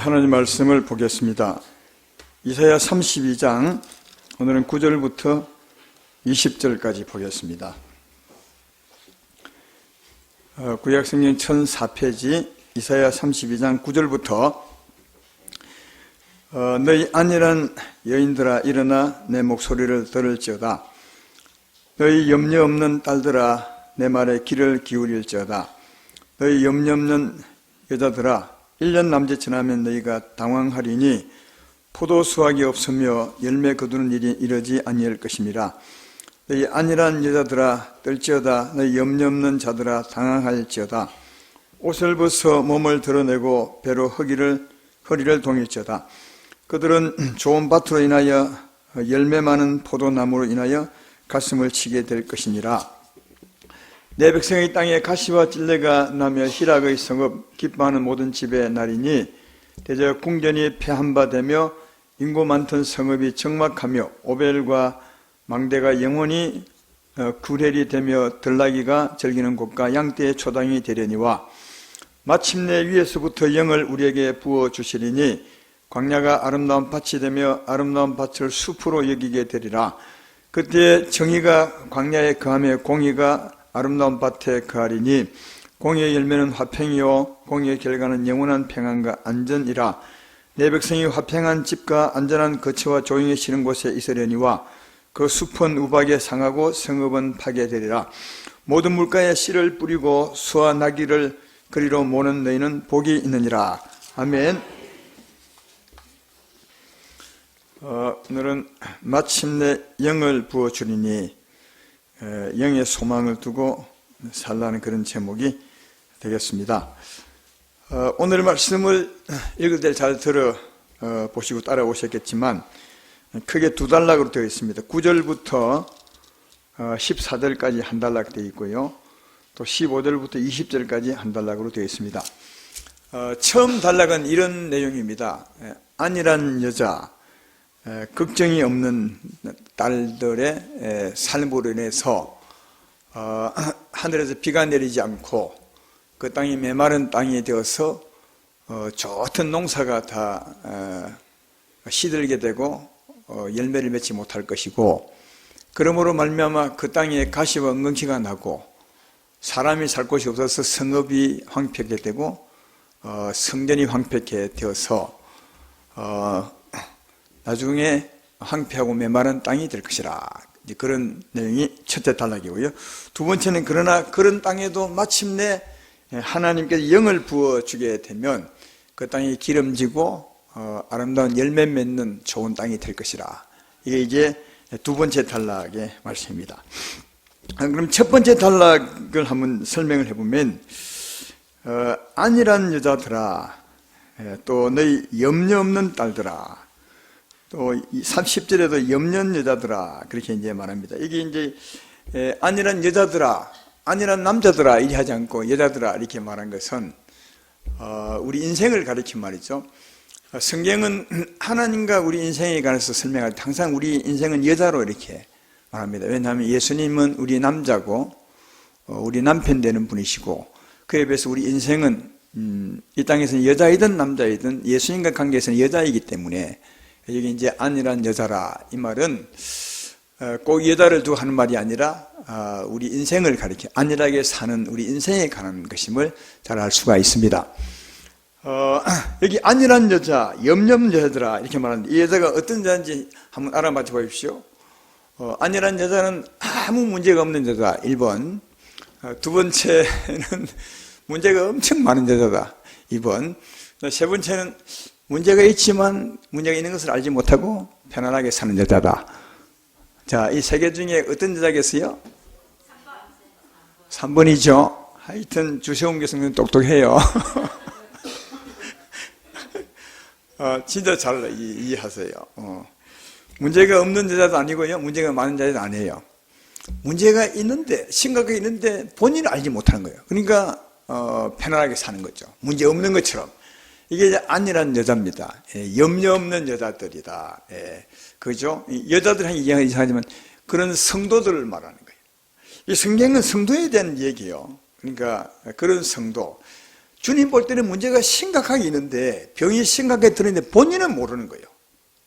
하나님 말씀을 보겠습니다. 이사야 32장, 오늘은 9절부터 20절까지 보겠습니다. 구약성경 1004페이지 이사야 32장 9절부터 너희 안일한 여인들아 일어나 내 목소리를 들을지어다. 너희 염려 없는 딸들아 내 말에 귀를 기울일지어다. 너희 염려 없는 여자들아 1년 남짓 지나면 너희가 당황하리니 포도 수확이 없으며 열매 거두는 일이 이러지 아니할 것임이라. 너희 안일한 여자들아 떨지어다. 너희 염려 없는 자들아 당황할지어다. 옷을 벗어 몸을 드러내고 배로 허리를 동일지어다. 그들은 좋은 밭으로 인하여 열매 많은 포도나무로 인하여 가슴을 치게 될 것이니라. 내 백성의 땅에 가시와 찔레가 나며 희락의 성읍 기뻐하는 모든 집의 날이니 대저 궁전이 폐한 바 되며 인구 많던 성읍이 적막하며 오벨과 망대가 영원히 구렐이 되며 들나귀가 즐기는 곳과 양떼의 초당이 되려니와 마침내 위에서부터 영을 우리에게 부어주시리니 광야가 아름다운 밭이 되며 아름다운 밭을 숲으로 여기게 되리라. 그때 정의가 광야에 거하며 공의가 아름다운 밭에 거하리니 공의의 열매는 화평이요 공의의 결과는 영원한 평안과 안전이라. 내 백성이 화평한 집과 안전한 거처와 조용히 쉬는 곳에 있으려니와 그 숲은 우박에 상하고 성읍은 파괴되리라. 모든 물가에 씨를 뿌리고 수와 나귀를 그리로 모는 너희는 복이 있느니라. 아멘. 오늘은 마침내 영을 부어주리니 영의 소망을 두고 살라는 그런 제목이 되겠습니다. 오늘 말씀을 읽을 때 잘 보시고 따라오셨겠지만 크게 두 단락으로 되어 있습니다. 9절부터 14절까지 한 단락 되어 있고요. 또 15절부터 20절까지 한 단락으로 되어 있습니다. 처음 단락은 이런 내용입니다. 안일한 여자, 걱정이 없는 딸들의 삶으로 인해서 하늘에서 비가 내리지 않고 그 땅이 메마른 땅이 되어서 좋던 농사가 다 시들게 되고 열매를 맺지 못할 것이고, 그러므로 말미암아 그 땅에 가시와 엉겅퀴가 나고 사람이 살 곳이 없어서 성읍이 황폐하게 되고 성전이 황폐하게 되어서 나중에 황폐하고 메마른 땅이 될 것이라. 그런 내용이 첫째 단락이고요. 두 번째는 그러나 그런 땅에도 마침내 하나님께서 영을 부어주게 되면 그 땅이 기름지고 아름다운 열매 맺는 좋은 땅이 될 것이라. 이게 이제 두 번째 단락의 말씀입니다. 그럼 첫 번째 단락을 한번 설명을 해보면 안일한 여자들아 또 너희 염려 없는 딸들아, 또 30절에도 염려 여자들아 그렇게 이제 말합니다. 이게 이제 안일한 여자들아, 안일한 남자들아 이렇게 하지 않고 여자들아 이렇게 말한 것은 우리 인생을 가리킨 말이죠. 성경은 하나님과 우리 인생에 관해서 설명할 때 항상 우리 인생은 여자로 이렇게 말합니다. 왜냐하면 예수님은 우리 남자고 우리 남편 되는 분이시고, 그에 비해서 우리 인생은 이 땅에서는 여자이든 남자이든 예수님과 관계에서는 여자이기 때문에 여기 이제 안일한 여자라 이 말은 꼭 여자를 두고 하는 말이 아니라 우리 인생을 가리켜 안일하게 사는 우리 인생에 관한 것임을 잘 알 수가 있습니다. 여기 안일한 여자, 염려 없는 여자들아 이렇게 말하는데 이 여자가 어떤 여자인지 한번 알아맞혀 보십시오. 안일한 여자는 아무 문제가 없는 여자 1번, 두 번째는 문제가 엄청 많은 여자다 2번, 세 번째는 문제가 있지만 문제가 있는 것을 알지 못하고 편안하게 사는 여자다. 자, 이 세 개 중에 어떤 여자겠어요? 3번이죠. 하여튼 주세훈 교수님 똑똑해요. 진짜 잘 이해하세요. 문제가 없는 여자도 아니고요, 문제가 많은 여자도 아니에요. 문제가 있는데, 심각하게 있는데 본인은 알지 못하는 거예요. 그러니까 편안하게 사는 거죠. 문제 없는 것처럼. 이게 이제 안일한 여자입니다. 염려 없는 여자들이다. 그죠? 여자들한테 이야기하지만 그런 성도들을 말하는 거예요. 이 성경은 성도에 대한 얘기예요. 그러니까 그런 성도, 주님 볼 때는 문제가 심각하게 있는데, 병이 심각하게 들었는데 본인은 모르는 거예요.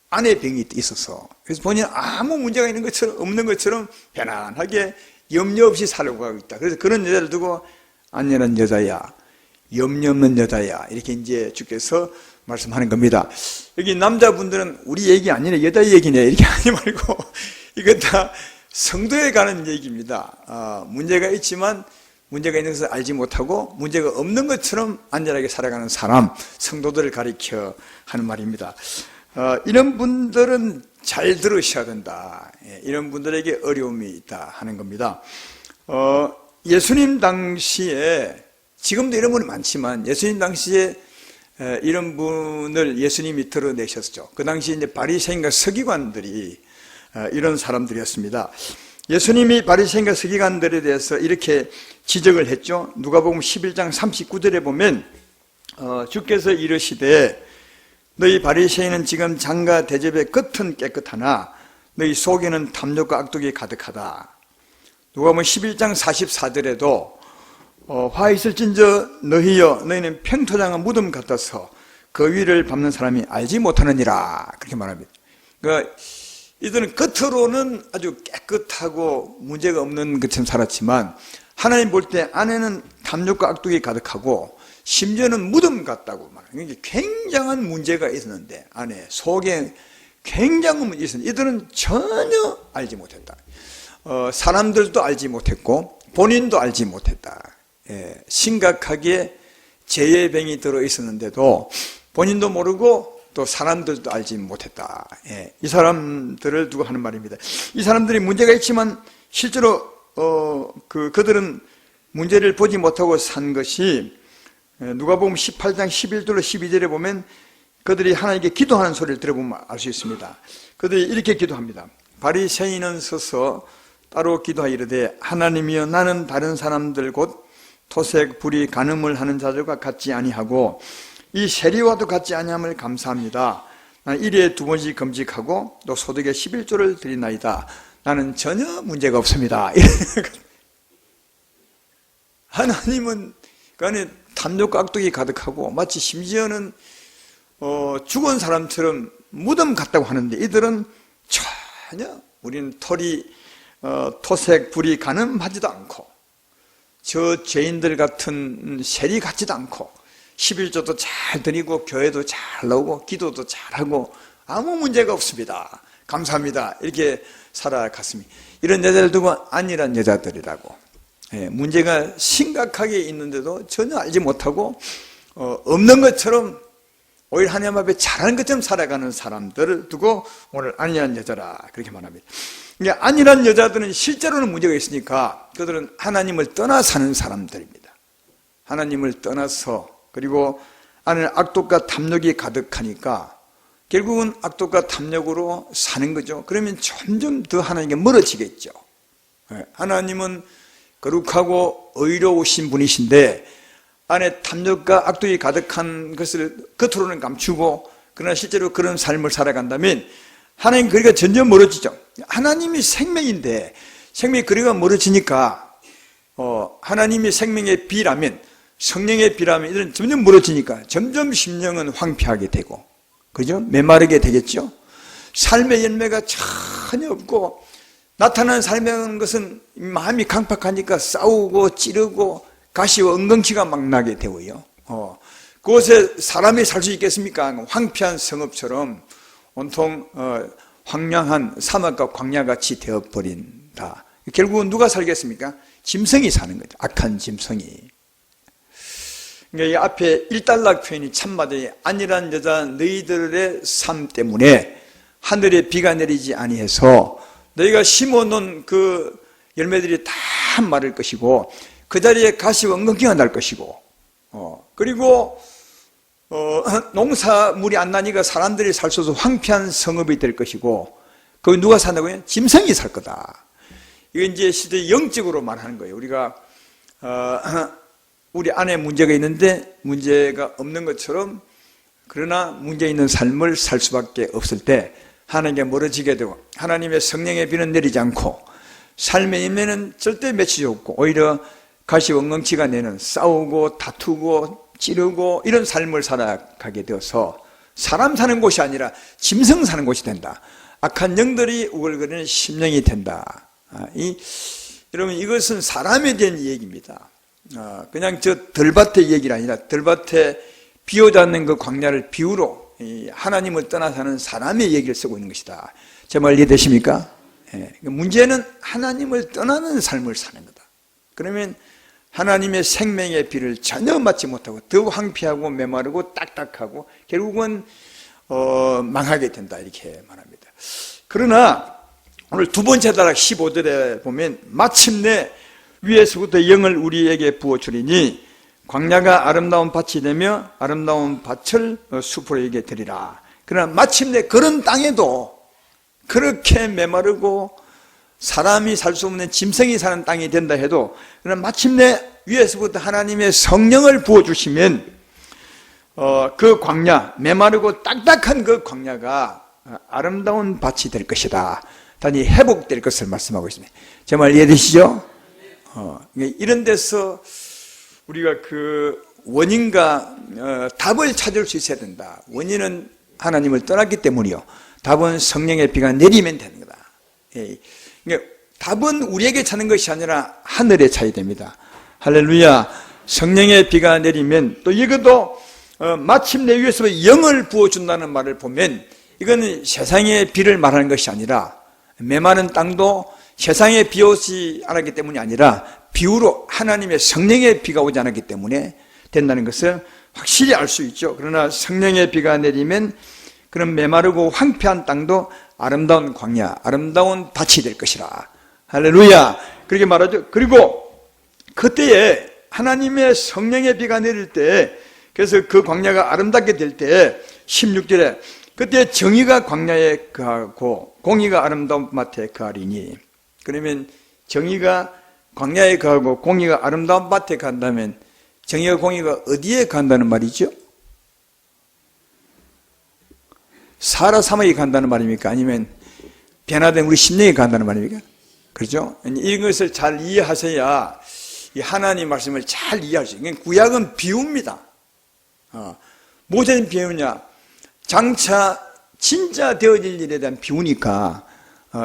안에 병이 있어서. 그래서 본인은 아무 문제가 있는 것처럼, 없는 것처럼 편안하게 염려 없이 살려고 하고 있다. 그래서 그런 여자를 두고 안전한 여자야, 염려 없는 여자야, 이렇게 이제 주께서 말씀하는 겁니다. 여기 남자분들은 우리 얘기 아니네, 여자 얘기네, 이렇게 하지 말고, 이건 다 성도에 가는 얘기입니다. 문제가 있지만 문제가 있는 것을 알지 못하고 문제가 없는 것처럼 안전하게 살아가는 사람, 성도들을 가리켜 하는 말입니다. 이런 분들은 잘 들으셔야 된다. 이런 분들에게 어려움이 있다 하는 겁니다. 예수님 당시에, 지금도 이런 분이 많지만 예수님 당시에 이런 분을 예수님이 드러내셨죠. 그 당시 이제 바리새인과 서기관들이 이런 사람들이었습니다. 예수님이 바리새인과 서기관들에 대해서 이렇게 지적을 했죠. 누가복음 11장 39절에 보면 주께서 이르시되 너희 바리새인은 지금 장과 대접의 겉은 깨끗하나 너희 속에는 탐욕과 악독이 가득하다. 누가복음 11장 44절에도 화 있을진저 너희여 너희는 평토장한 무덤 같아서 그 위를 밟는 사람이 알지 못하느니라, 그렇게 말합니다. 그러니까 이들은 겉으로는 아주 깨끗하고 문제가 없는 것처럼 살았지만 하나님 볼 때 안에는 탐욕과 악독이 가득하고 심지어는 무덤 같다고 말합니다. 굉장한 문제가 있었는데 안에 속에 굉장한 문제가 있었는데 이들은 전혀 알지 못했다. 사람들도 알지 못했고 본인도 알지 못했다. 심각하게 죄의 병이 들어 있었는데도 본인도 모르고 또 사람들도 알지 못했다. 이 사람들을 두고 하는 말입니다. 이 사람들이 문제가 있지만 실제로 그들은 문제를 보지 못하고 산 것이 누가복음 18장 11절로 12절에 보면 그들이 하나님께 기도하는 소리를 들어보면 알 수 있습니다. 그들이 이렇게 기도합니다. 바리새인은 서서 따로 기도하여 이르되 하나님이여 나는 다른 사람들 곧 토색, 불의, 간음을 하는 자들과 같지 아니하고 이 세리와도 같지 아니함을 감사합니다. 나는 일에 2번씩 금식하고 또 소득의 11조를 드리나이다. 나는 전혀 문제가 없습니다. 하나님은 그 안에 탐욕과 악독이 가득하고 마치 심지어는 죽은 사람처럼 무덤 같다고 하는데 이들은 전혀 우리는 토색, 불의, 간음하지도 않고 저 죄인들 같은 세리 같지도 않고 11조도 잘 드리고 교회도 잘 나오고 기도도 잘하고 아무 문제가 없습니다. 감사합니다. 이렇게 살아갔습니다. 이런 여자를 두고 아니란 여자들이라고. 문제가 심각하게 있는데도 전혀 알지 못하고 없는 것처럼 오히려 하나님 앞에 잘하는 것처럼 살아가는 사람들을 두고 오늘 아니란 여자라 그렇게 말합니다. 그러니까 아니란 여자들은 실제로는 문제가 있으니까 그들은 하나님을 떠나 사는 사람들입니다. 하나님을 떠나서 그리고 안에 악독과 탐욕이 가득하니까 결국은 악독과 탐욕으로 사는 거죠. 그러면 점점 더 하나님께 멀어지겠죠. 하나님은 거룩하고 의로우신 분이신데 안에 탐욕과 악독이 가득한 것을 겉으로는 감추고 그러나 실제로 그런 삶을 살아간다면 하나님 거리가 점점 멀어지죠. 하나님이 생명인데 생명이 거리가 멀어지니까 하나님이 생명의 비라면 성령의 비라면 이들은 점점 멀어지니까 점점 심령은 황폐하게 되고 그죠? 메마르게 되겠죠. 삶의 열매가 전혀 없고 나타나는 삶의 것은 마음이 강팍하니까 싸우고 찌르고 가시와 엉겅퀴가 막 나게 되고요. 그곳에 사람이 살 수 있겠습니까? 황폐한 성읍처럼 온통 황량한 사막과 광야같이 되어버린다. 결국은 누가 살겠습니까? 짐승이 사는 거죠. 악한 짐승이. 그러니까 이 앞에 일단락 표현이 참 맞아요. 아니란 여자 너희들의 삶 때문에 하늘에 비가 내리지 아니해서 너희가 심어놓은 그 열매들이 다 마를 것이고 그 자리에 가시와 엉겅퀴가 날 것이고 그리고 농사물이 안 나니까 사람들이 살 수 없어 황폐한 성읍이 될 것이고 거기 누가 산다고요? 짐승이 살 거다. 이거 이제 실제 영적으로 말하는 거예요. 우리가 우리 안에 문제가 있는데 문제가 없는 것처럼 그러나 문제 있는 삶을 살 수밖에 없을 때 하나님께 멀어지게 되고 하나님의 성령의 비는 내리지 않고 삶의 임내는 절대 맺히지 없고 오히려 가시와 엉겅퀴가 내는 싸우고 다투고 찌르고 이런 삶을 살아가게 되어서 사람 사는 곳이 아니라 짐승 사는 곳이 된다. 악한 영들이 우글거리는 심령이 된다. 여러분, 이것은 사람에 대한 얘기입니다. 그냥 저 들밭의 얘기가 아니라 들밭에 비 오지 않는 그 광야를 비유로 하나님을 떠나 사는 사람의 얘기를 쓰고 있는 것이다. 제 말 이해되십니까? 문제는 하나님을 떠나는 삶을 사는 거다. 그러면 하나님의 생명의 비를 전혀 맞지 못하고 더 황폐하고 메마르고 딱딱하고 결국은 망하게 된다, 이렇게 말합니다. 그러나 오늘 두 번째 단락 15절에 보면 마침내 위에서부터 영을 우리에게 부어주리니 광야가 아름다운 밭이 되며 아름다운 밭을 수풀에게 드리라. 그러나 마침내 그런 땅에도 그렇게 메마르고 사람이 살 수 없는 짐승이 사는 땅이 된다 해도, 그러나 마침내 위에서부터 하나님의 성령을 부어주시면 그 광야, 메마르고 딱딱한 그 광야가 아름다운 밭이 될 것이다. 단지 회복될 것을 말씀하고 있습니다. 제 말 이해되시죠? 이런 데서 우리가 그 원인과 답을 찾을 수 있어야 된다. 원인은 하나님을 떠났기 때문이요, 답은 성령의 비가 내리면 되는 거다. 그러니까 답은 우리에게 찾는 것이 아니라 하늘에 차야 됩니다. 할렐루야. 성령의 비가 내리면, 또 이것도 마침내 위에서 영을 부어준다는 말을 보면 이거는 세상의 비를 말하는 것이 아니라, 메마른 땅도 세상에 비 오지 않았기 때문이 아니라 비유로 하나님의 성령의 비가 오지 않았기 때문에 된다는 것을 확실히 알 수 있죠. 그러나 성령의 비가 내리면 그런 메마르고 황폐한 땅도 아름다운 광야, 아름다운 밭이 될 것이라. 할렐루야. 그렇게 말하죠. 그리고 그때에 하나님의 성령의 비가 내릴 때, 그래서 그 광야가 아름답게 될 때 16절에 그때 정의가 광야에 거하고 공의가 아름다운 밭에 거하리니, 그러면 정의가 광야에 거하고 공의가 아름다운 밭에 간다면 정의와 공의가 어디에 간다는 말이죠? 사라 사막에 간다는 말입니까? 아니면 변화된 우리 심령에 간다는 말입니까? 그렇죠? 이것을 잘 이해하셔야 이 하나님 말씀을 잘 이해할 수 있어요. 구약은 비유입니다. 무슨 비유냐? 장차 진짜 되어질 일에 대한 비유니까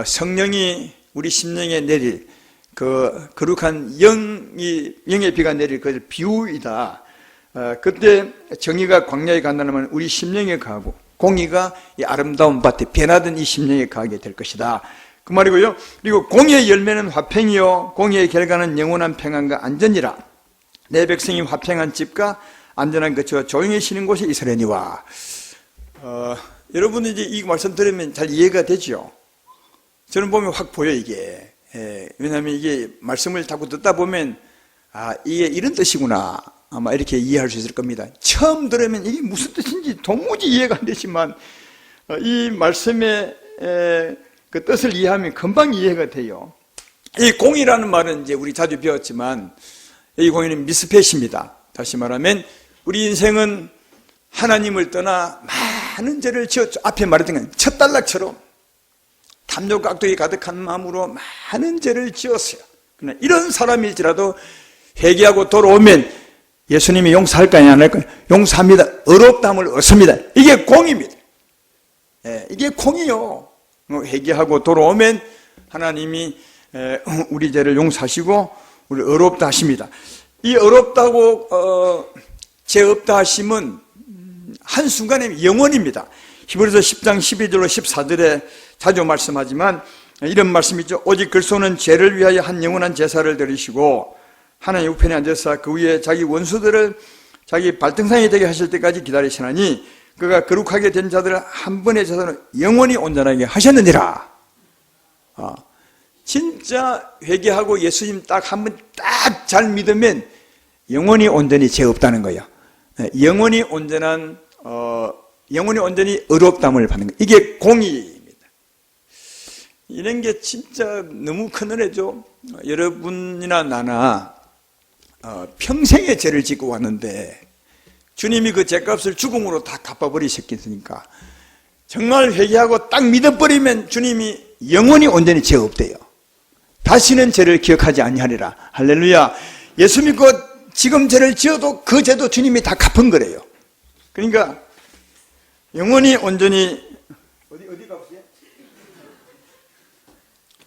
성령이 우리 심령에 내릴 그 거룩한 영의 비가 내릴 그 비유이다. 그때 정의가 광야에 간다는 말은 우리 심령에 가고 공의가 이 아름다운 밭에 변화된 이 심령에 가게 될 것이다, 그 말이고요. 그리고 공의의 열매는 화평이요 공의의 결과는 영원한 평안과 안전이라. 내 백성이 화평한 집과 안전한 거처 조용히 쉬는 곳이 이스라엘이와. 여러분이 이제 이 말씀 들으면 잘 이해가 되죠? 저는 보면 확 보여, 이게. 왜냐하면 이게 말씀을 자꾸 듣다 보면, 이게 이런 뜻이구나, 아마 이렇게 이해할 수 있을 겁니다. 처음 들으면 이게 무슨 뜻인지 도무지 이해가 안 되지만, 이 말씀의 그 뜻을 이해하면 금방 이해가 돼요. 이 공이라는 말은 이제 우리 자주 배웠지만, 이 공의는 미스펫입니다. 다시 말하면, 우리 인생은 하나님을 떠나 많은 죄를 지었죠. 앞에 말했던 건 첫 단락처럼 탐욕 깍두기 가득한 마음으로 많은 죄를 지었어요. 그러나 이런 사람일지라도 회개하고 돌아오면 예수님이 용서할까요, 안 할까요? 용서합니다. 의롭다함을 얻습니다. 이게 공입니다. 이게 공이요. 회개하고 돌아오면 하나님이 우리 죄를 용서하시고 우리 의롭다 하십니다. 이 의롭다고 죄 없다 하심은 한순간에 영원입니다. 히브리서 10장 12절로 14절에 자주 말씀하지만 이런 말씀이죠. 오직 그리스도는 죄를 위하여 한 영원한 제사를 드리시고 하나님 우편에 앉아서 그 위에 자기 원수들을 자기 발등상이 되게 하실 때까지 기다리시나니 그가 거룩하게 된 자들을 한 번의 제사로 영원히 온전하게 하셨느니라. 진짜 회개하고 예수님 딱 한 번 딱 잘 믿으면 영원히 온전히 죄 없다는 거예요. 영원히 온전히 의롭다함을 받는 거예요. 이게 공의입니다. 이런 게 진짜 너무 큰 은혜죠. 여러분이나 나나 평생의 죄를 짓고 왔는데 주님이 그 죄값을 죽음으로 다 갚아버리셨겠으니까 정말 회개하고 딱 믿어버리면 주님이 영원히 온전히 죄 없대요. 다시는 죄를 기억하지 아니하리라. 할렐루야. 예수 믿고 지금 죄를 지어도 그 죄도 주님이 다 갚은 거래요. 그러니까 영원히 온전히 어디 가보세요?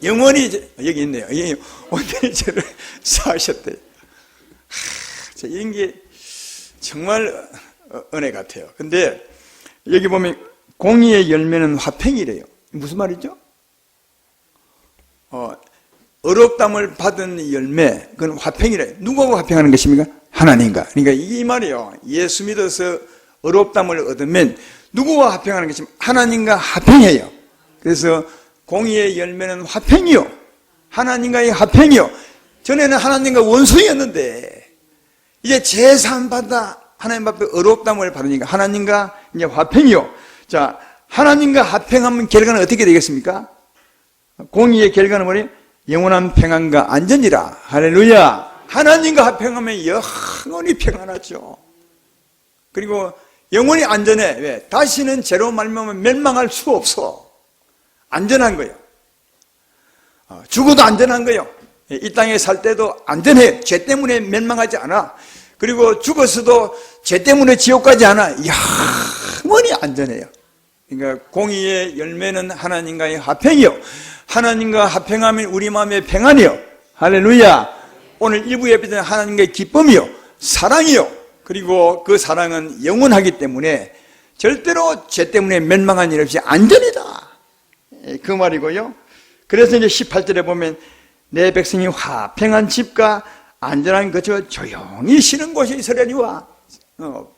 영원히 여기 있네요. 온전히 죄를 사하셨대요. 이런 게 정말 은혜 같아요. 근데 여기 보면 공의의 열매는 화평이래요. 무슨 말이죠? 어렵담을 받은 열매, 그건 화평이래요. 누구하고 화평하는 것입니까? 하나님과. 그러니까 이 말이에요. 예수 믿어서 어렵담을 얻으면 누구와 화평하는 것입니까? 하나님과 화평해요. 그래서 공의의 열매는 화평이요. 하나님과의 화평이요. 전에는 하나님과 원수였는데 이제 제사함 받아 하나님 앞에 어렵담을 받으니까 하나님과 이제 화평이요. 자, 하나님과 화평하면 결과는 어떻게 되겠습니까? 공의의 결과는 뭐예요? 영원한 평안과 안전이라. 할렐루야. 하나님과 화평하면 영원히 평안하죠. 그리고 영원히 안전해. 왜? 다시는 죄로 말미암아 멸망할 수 없어. 안전한 거예요. 죽어도 안전한 거예요. 이 땅에 살 때도 안전해. 죄 때문에 멸망하지 않아. 그리고 죽었어도 죄 때문에 지옥 가지 않아. 영원히 안전해요. 그러니까 공의의 열매는 하나님과의 화평이요. 하나님과 화평하면 우리 마음의 평안이요. 할렐루야. 오늘 1부 예배는 하나님과의 기쁨이요. 사랑이요. 그리고 그 사랑은 영원하기 때문에 절대로 죄 때문에 멸망한 일 없이 안전이다. 그 말이고요. 그래서 이제 18절에 보면 내 백성이 화평한 집과 안전한 거처 조용히 쉬는 곳에 있으려니와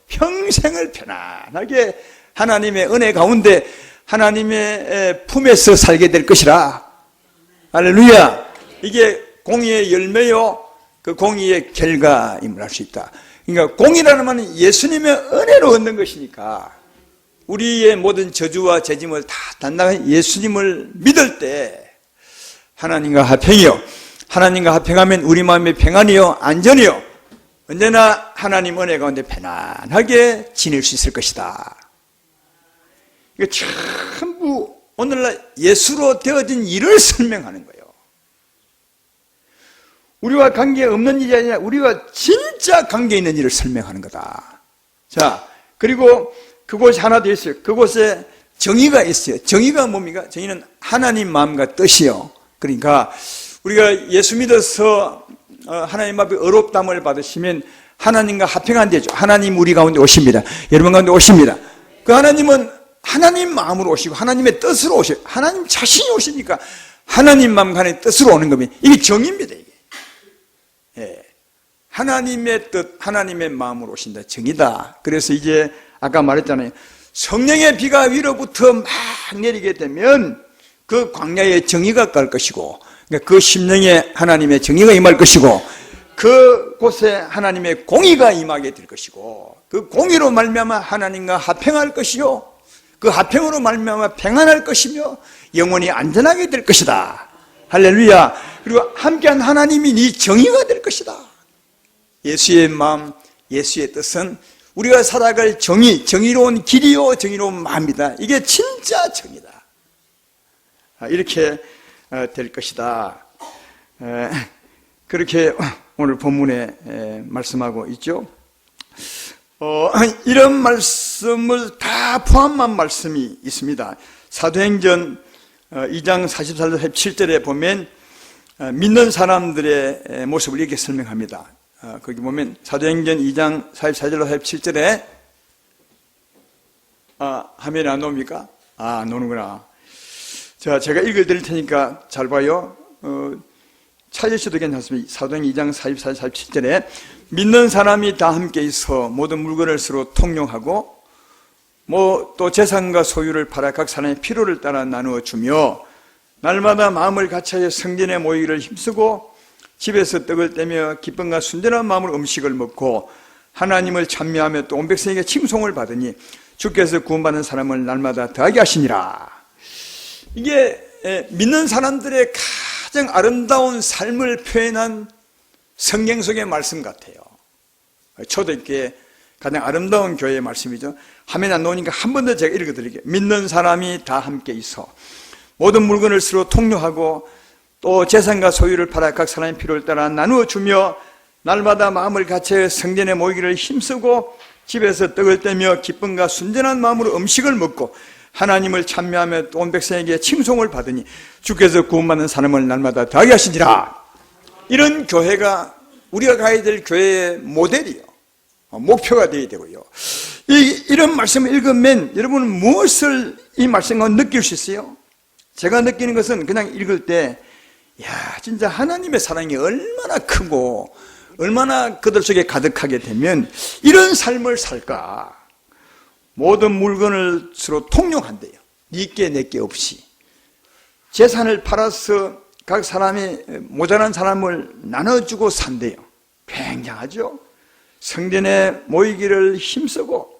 평생을 편안하게 하나님의 은혜 가운데 하나님의 품에서 살게 될 것이라. 할렐루야. 이게 공의의 열매요, 그 공의의 결과임을 알 수 있다. 그러니까 공의라는 말은 예수님의 은혜로 얻는 것이니까 우리의 모든 저주와 죄짐을 다 단단하게 예수님을 믿을 때 하나님과 화평이요. 하나님과 화평하면 우리 마음의 평안이요, 안전이요. 언제나 하나님 은혜 가운데 편안하게 지낼 수 있을 것이다. 이거 전부 오늘날 예수로 되어진 일을 설명하는 거예요. 우리와 관계없는 일이 아니라 우리와 진짜 관계 있는 일을 설명하는 거다. 자, 그리고 그곳이 하나 더 있어요. 그곳에 정의가 있어요. 정의가 뭡니까? 정의는 하나님 마음과 뜻이요. 그러니까 우리가 예수 믿어서 하나님 앞에 어렵담을 받으시면 하나님과 화평한 되죠. 하나님 우리 가운데 오십니다. 여러분 가운데 오십니다. 그 하나님은 하나님 마음으로 오시고 하나님의 뜻으로 오셔요. 하나님 자신이 오시니까 하나님 마음 간의 뜻으로 오는 겁니다. 이게 정의입니다. 이게. 예. 하나님의 뜻, 하나님의 마음으로 오신다. 정의다. 그래서 이제 아까 말했잖아요. 성령의 비가 위로부터 막 내리게 되면 그 광야에 정의가 깔 것이고, 그러니까 그 심령에 하나님의 정의가 임할 것이고, 그곳에 하나님의 공의가 임하게 될 것이고, 그 공의로 말미암아 하나님과 화평할 것이요, 그 화평으로 말미암아 평안할 것이며 영원히 안전하게 될 것이다. 할렐루야. 그리고 함께한 하나님이 네 정의가 될 것이다. 예수의 마음, 예수의 뜻은 우리가 살아갈 정의, 정의로운 길이요, 정의로운 마음이다. 이게 진짜 정의다. 이렇게 될 것이다. 그렇게 오늘 본문에 말씀하고 있죠. 이런 말씀을 다 포함한 말씀이 있습니다. 사도행전 2장 44절 47절에 보면 믿는 사람들의 모습을 이렇게 설명합니다. 거기 보면 사도행전 2장 44절로 47절에 화면에 안 나옵니까? 안 나오는구나. 자, 제가 읽어드릴 테니까 잘 봐요. 찾으셔도 괜찮습니다. 사도행전 2장 44절 47절에 믿는 사람이 다 함께 있어 모든 물건을 서로 통용하고 또 재산과 소유를 팔아 각 사람의 필요를 따라 나누어 주며 날마다 마음을 같이하여 성전에 모이기를 힘쓰고 집에서 떡을 떼며 기쁨과 순전한 마음으로 음식을 먹고 하나님을 찬미하며 또 온 백성에게 칭송을 받으니 주께서 구원받는 사람을 날마다 더하게 하시니라. 이게 믿는 사람들의 가장 아름다운 삶을 표현한 성경 속의 말씀 같아요. 초대교회 가장 아름다운 교회의 말씀이죠. 화면에 안 나오니까 한 번 더 제가 읽어드릴게요. 믿는 사람이 다 함께 있어 모든 물건을 서로 통용하고 또 재산과 소유를 팔아 각 사람의 필요를 따라 나누어 주며 날마다 마음을 같여 성전에 모이기를 힘쓰고 집에서 떡을 떼며 기쁨과 순전한 마음으로 음식을 먹고 하나님을 찬미하며 온 백성에게 칭송을 받으니 주께서 구원받는 사람을 날마다 더하게 하시니라. 이런 교회가 우리가 가야 될 교회의 모델이요, 목표가 되어야 되고요. 이런 말씀을 읽으면 여러분은 무엇을 이 말씀과 느낄 수 있어요? 제가 느끼는 것은 그냥 읽을 때, 야, 진짜 하나님의 사랑이 얼마나 크고 얼마나 그들 속에 가득하게 되면 이런 삶을 살까? 모든 물건을 서로 통용한대요. 니께 내께 없이. 재산을 팔아서 각 사람이 모자란 사람을 나눠주고 산대요. 굉장하죠? 성전에 모이기를 힘쓰고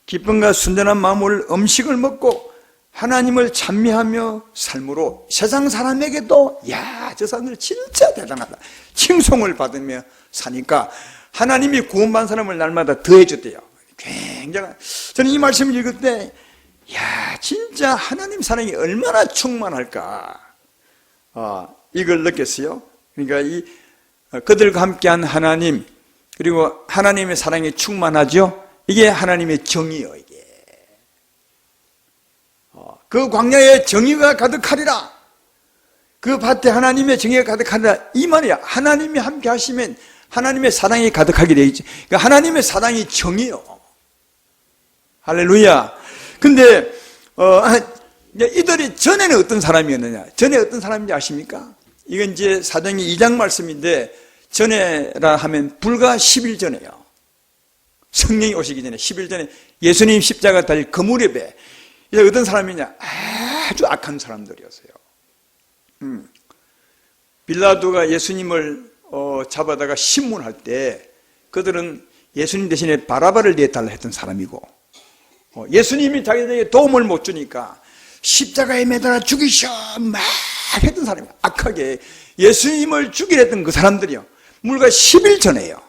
기쁨과 순전한 마음으로 음식을 먹고 하나님을 찬미하며 삶으로 세상 사람에게도 야, 저 사람들 진짜 대단하다, 칭송을 받으며 사니까 하나님이 구원받은 사람을 날마다 더해줬대요. 굉장한, 저는 이 말씀을 읽을 때 야, 진짜 하나님 사랑이 얼마나 충만할까, 이걸 느꼈어요. 그러니까 그들과 함께한 하나님, 그리고 하나님의 사랑이 충만하죠. 이게 하나님의 정의요. 이게 그 광야에 정의가 가득하리라, 그 밭에 하나님의 정의가 가득하리라, 이 말이야. 하나님이 함께 하시면 하나님의 사랑이 가득하게 되겠지. 그러니까 하나님의 사랑이 정의요. 할렐루야. 근데 이들이 전에는 어떤 사람이었느냐? 전에 어떤 사람인지 아십니까? 이건 이제 사도행전 2장 말씀인데, 전에라 하면 불과 10일 전에요. 성령이 오시기 전에 10일 전에 예수님 십자가 달릴 그 무렵에 이제 어떤 사람이냐? 아주 악한 사람들이었어요. 빌라도가 예수님을 잡아다가 신문할 때 그들은 예수님 대신에 바라바를 내달라 했던 사람이고, 예수님이 자기들에게 도움을 못 주니까 십자가에 매달아 죽이셔 막 했던 사람이, 악하게 예수님을 죽이려 했던 그 사람들이요. 불과 10일 전에요.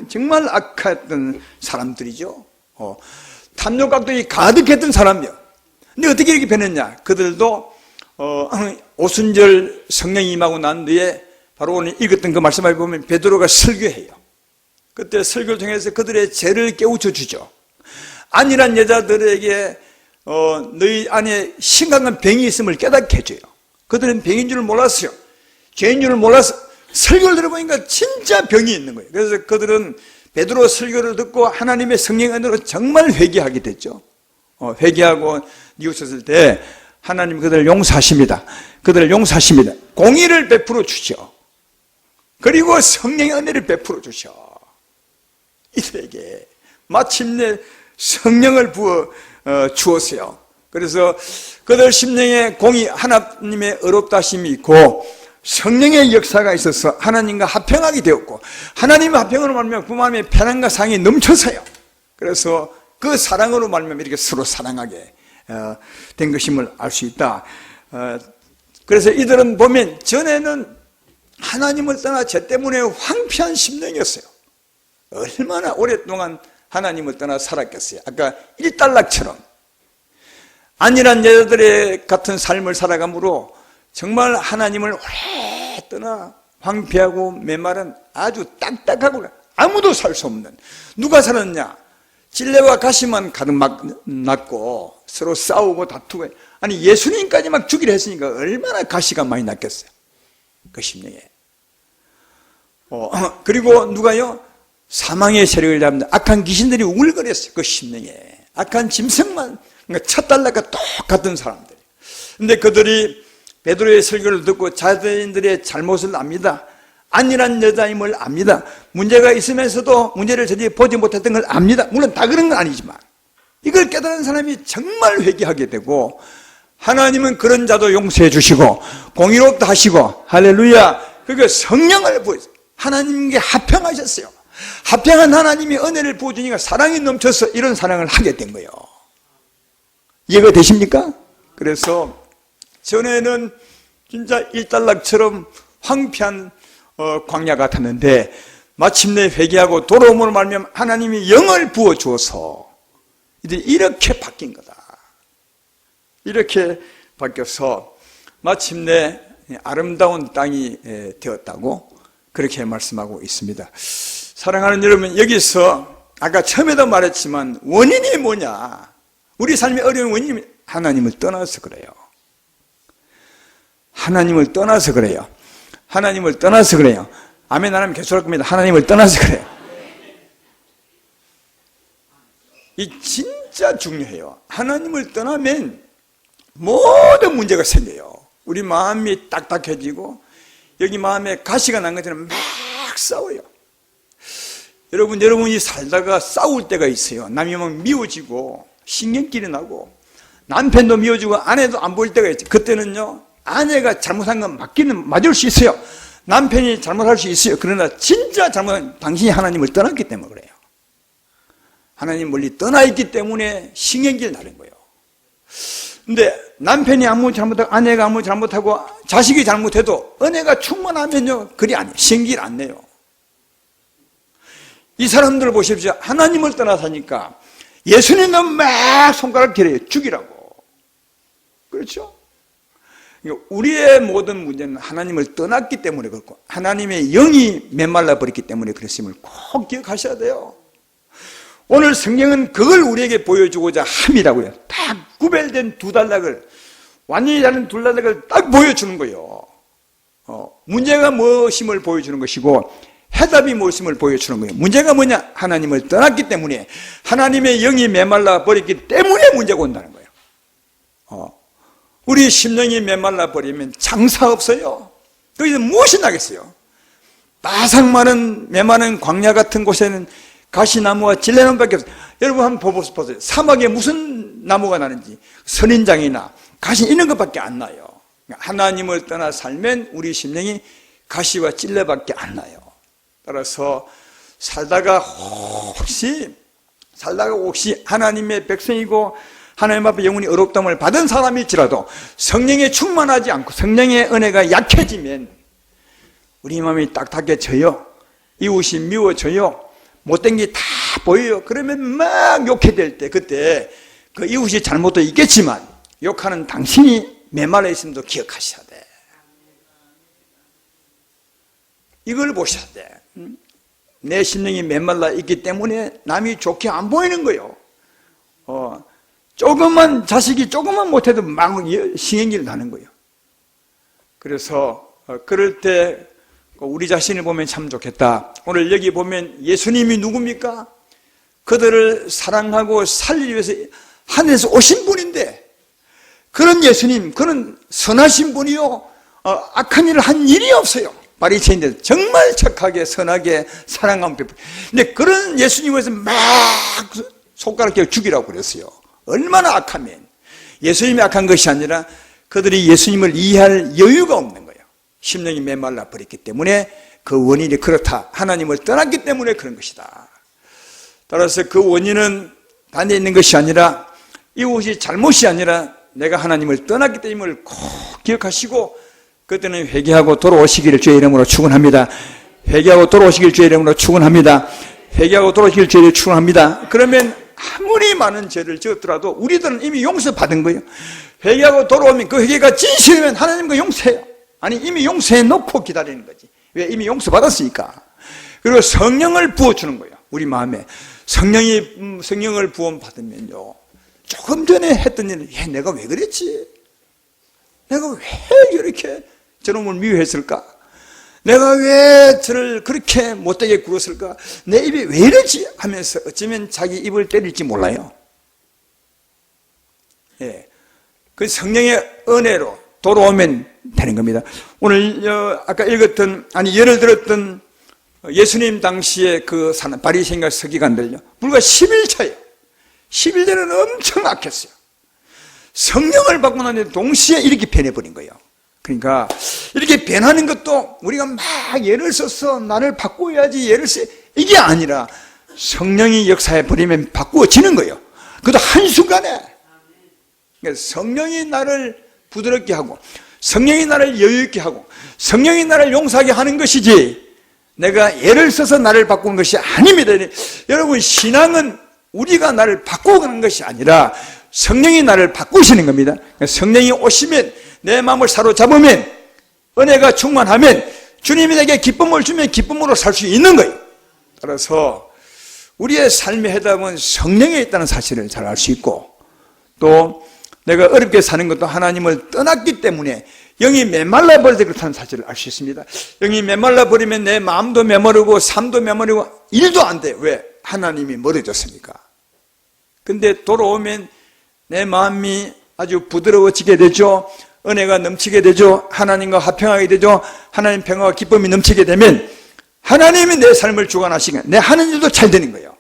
정말 악했던 사람들이죠. 탐욕각들이 가득했던 사람이요. 근데 어떻게 이렇게 변했냐? 그들도 오순절 성령이 임하고 난 뒤에 바로 오늘 읽었던 그 말씀을 보면 베드로가 설교해요. 그때 설교를 통해서 그들의 죄를 깨우쳐 주죠. 안일한 여자들에게 너희 안에 심각한 병이 있음을 깨닫게 해줘요. 그들은 병인 줄 몰랐어요. 죄인 줄 몰라서 설교를 들어보니까 진짜 병이 있는 거예요. 그래서 그들은 베드로 설교를 듣고 하나님의 성령의 은혜로 정말 회개하게 됐죠. 회개하고 뉘우쳤을 때 하나님 그들을 용서하십니다. 그들을 용서하십니다. 공의를 베풀어 주셔. 그리고 성령의 은혜를 베풀어 주셔. 이들에게 마침내 성령을 부어 주었어요. 그래서 그들 심령에 공의, 하나님의 의롭다심이 있고 성령의 역사가 있어서 하나님과 합평하게 되었고, 하나님의 합평으로 말하면 그 마음에 편안과 사랑이 넘쳐서요. 그래서 그 사랑으로 말하면 이렇게 서로 사랑하게 된 것임을 알 수 있다. 그래서 이들은 보면 전에는 하나님을 떠나 죄 때문에 황폐한 심령이었어요. 얼마나 오랫동안 하나님을 떠나 살았겠어요. 아까 일단락처럼 안일한 여자들의 같은 삶을 살아감으로 정말 하나님을 오래 떠나 황폐하고 메마른 아주 딱딱하고 아무도 살 수 없는, 누가 살았냐? 찔레와 가시만 가득 막 났고 서로 싸우고 다투고, 아니 예수님까지 막 죽이려 했으니까 얼마나 가시가 많이 났겠어요. 그 심령에. 그리고 누가요? 사망의 세력을 잡는 악한 귀신들이 우글거렸어요. 그 심령에. 악한 짐승만, 그러니까 첫 달라가 똑같은 사람들. 근데 그들이 베드로의 설교를 듣고 자신들의 잘못을 압니다. 안일한 여자임을 압니다. 문제가 있으면서도 문제를 전혀 보지 못했던 걸 압니다. 물론 다 그런 건 아니지만 이걸 깨달은 사람이 정말 회개하게 되고, 하나님은 그런 자도 용서해 주시고 공의롭다 하시고, 할렐루야, 그게 성령을 부어서 하나님께 합평하셨어요. 합평한 하나님이 은혜를 부어주니까 사랑이 넘쳐서 이런 사랑을 하게 된 거예요. 이해가 되십니까? 그래서 전에는 진짜 일단락처럼 황폐한 광야 같았는데 마침내 회개하고 돌아옴으로 말미암아 하나님이 영을 부어주어서 이들이 이렇게 바뀐 거다. 이렇게 바뀌어서 마침내 아름다운 땅이 되었다고, 그렇게 말씀하고 있습니다. 사랑하는 여러분, 여기서 아까 처음에도 말했지만 원인이 뭐냐? 우리 삶의 어려운 원인이 하나님을 떠나서 그래요. 하나님을 떠나서 그래요. 하나님을 떠나서 그래요. 아멘 안 하면 계속할 겁니다. 하나님을 떠나서 그래요. 이 진짜 중요해요. 하나님을 떠나면 모든 문제가 생겨요. 우리 마음이 딱딱해지고 여기 마음에 가시가 난 것처럼 막 싸워요. 여러분이 살다가 싸울 때가 있어요. 남이 막 미워지고 신경질이 나고 남편도 미워지고 아내도 안 보일 때가 있죠. 그때는요, 아내가 잘못한 건 맞을 수 있어요. 남편이 잘못할 수 있어요. 그러나 진짜 잘못한 당신이 하나님을 떠났기 때문에 그래요. 하나님 멀리 떠나 있기 때문에 신경질 나는 거예요. 근데 남편이 아무 잘못하고 아내가 아무 잘못하고 자식이 잘못해도 은혜가 충만하면요, 그리 안 해요. 신경질 안 내요. 이 사람들을 보십시오. 하나님을 떠나서니까 예수님도 막 손가락 들여요. 죽이라고. 그렇죠? 우리의 모든 문제는 하나님을 떠났기 때문에 그렇고 하나님의 영이 메말라 버렸기 때문에 그랬음을 꼭 기억하셔야 돼요. 오늘 성경은 그걸 우리에게 보여주고자 함이라고요. 딱 구별된 두 단락을, 완전히 다른 두 단락을 딱 보여주는 거예요. 문제가 무엇임을 보여주는 것이고 해답이 무엇임을 보여주는 거예요. 문제가 뭐냐? 하나님을 떠났기 때문에, 하나님의 영이 메말라 버렸기 때문에 문제가 온다는 거예요. 우리 심령이 메말라 버리면 장사 없어요. 거기서 무엇이 나겠어요? 바삭 마른 메마른 광야 같은 곳에는 가시나무와 질레나무밖에 없어요. 여러분 한번 보세요. 사막에 무슨 나무가 나는지, 선인장이나 가시 이런 것밖에 안 나요. 하나님을 떠나 살면 우리 심령이 가시와 찔레밖에 안 나요. 따라서 살다가 혹시 하나님의 백성이고 하나님 앞에 영원히 의롭다함을 받은 사람일지라도 성령에 충만하지 않고 성령의 은혜가 약해지면 우리 마음이 딱딱해져요. 이웃이 미워져요. 못된 게 다 보여요. 그러면 막 욕해 될 때, 그때 그 이웃이 잘못도 있겠지만 욕하는 당신이 메말라 있음도 기억하셔야 돼. 이걸 보셔야 돼. 내 심령이 메말라 있기 때문에 남이 좋게 안 보이는 거예요. 자식이 조금만 못해도 막 신경질 나는 거예요. 그래서 그럴 때 우리 자신을 보면 참 좋겠다. 오늘 여기 보면 예수님이 누굽니까? 그들을 사랑하고 살리기 위해서 하늘에서 오신 분인데, 그런 예수님, 그는 선하신 분이요, 악한 일을 한 일이 없어요. 바리새인들 정말 착하게 선하게 사랑하는 분. 근데 그런 예수님에서 막 손가락 껴 죽이라고 그랬어요. 얼마나 악하면. 예수님이 악한 것이 아니라 그들이 예수님을 이해할 여유가 없는 거예요. 심령이 메말라 버렸기 때문에 그 원인이 그렇다. 하나님을 떠났기 때문에 그런 것이다. 따라서 그 원인은 단에 있는 것이 아니라, 이것이 잘못이 아니라 내가 하나님을 떠났기 때문에 꼭 기억하시고, 그때는 회개하고 돌아오시기를 주의 이름으로 축원합니다. 회개하고 돌아오시기를 주의 이름으로 축원합니다. 회개하고 돌아오시기를 주의 이름으로 축원합니다. 그러면 아무리 많은 죄를 지었더라도 우리들은 이미 용서받은 거예요. 회개하고 돌아오면 그 회개가 진실이면 하나님과 용서해요. 아니, 이미 용서해 놓고 기다리는 거지. 왜? 이미 용서받았으니까. 그리고 성령을 부어주는 거예요. 우리 마음에 성령을 부어 받으면요, 조금 전에 했던 일은 내가 왜 그랬지? 내가 왜 이렇게 저놈을 미워했을까? 내가 왜 저를 그렇게 못되게 굴었을까? 내 입이 왜 이러지? 하면서 어쩌면 자기 입을 때릴지 몰라요. 그 성령의 은혜로 돌아오면 되는 겁니다. 오늘 아까 예를 들었던 예수님 당시에 그 바리새인과 서기관들요, 불과 10일 차예요. 10일 전에는 엄청 악했어요. 성령을 받고 나니 동시에 이렇게 변해버린 거예요. 그러니까 이렇게 변하는 것도 우리가 막 예를 써서 나를 바꾸어야지 예를 써, 이게 아니라 성령이 역사해버리면 바꾸어지는 거예요. 그것도 한순간에. 그러니까 성령이 나를 부드럽게 하고 성령이 나를 여유있게 하고 성령이 나를 용서하게 하는 것이지, 내가 예를 써서 나를 바꾸는 것이 아닙니다. 여러분, 신앙은 우리가 나를 바꾸는 것이 아니라 성령이 나를 바꾸시는 겁니다. 성령이 오시면, 내 마음을 사로잡으면, 은혜가 충만하면 주님이 내게 기쁨을 주면 기쁨으로 살 수 있는 거예요. 따라서 우리의 삶의 해답은 성령에 있다는 사실을 잘 알 수 있고, 또 내가 어렵게 사는 것도 하나님을 떠났기 때문에 영이 메말라 버리되 그렇다는 사실을 알 수 있습니다. 영이 메말라 버리면 내 마음도 메마르고 삶도 메마르고 일도 안 돼. 왜? 하나님이 멀어졌으니까. 근데 돌아오면 내 마음이 아주 부드러워지게 되죠. 은혜가 넘치게 되죠. 하나님과 화평하게 되죠. 하나님 평화와 기쁨이 넘치게 되면 하나님이 내 삶을 주관하시니까 내 하는 일도 잘 되는 거예요.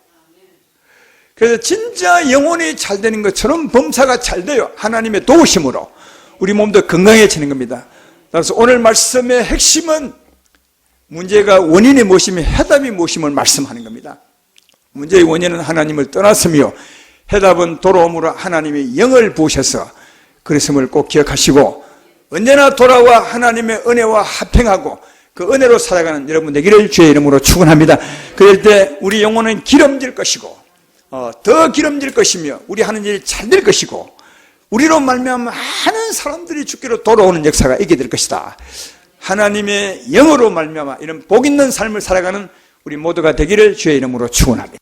그래서 진짜 영혼이 잘 되는 것처럼 범사가 잘 돼요. 하나님의 도우심으로 우리 몸도 건강해지는 겁니다. 그래서 오늘 말씀의 핵심은 문제가 원인이 무엇이며 해답이 무엇임을 말씀하는 겁니다. 문제의 원인은 하나님을 떠났으며 해답은 돌아옴으로 하나님이 영을 부으셔서 그랬음을 꼭 기억하시고, 언제나 돌아와 하나님의 은혜와 합평하고 그 은혜로 살아가는 여러분 되기를 주의 이름으로 축원합니다. 그럴 때 우리 영혼은 기름질 것이고 더 기름질 것이며 우리 하는 일이 잘 될 것이고, 우리로 말미암아 많은 사람들이 주께로 돌아오는 역사가 있게 될 것이다. 하나님의 영으로 말미암아 이런 복 있는 삶을 살아가는 우리 모두가 되기를 주의 이름으로 축원합니다.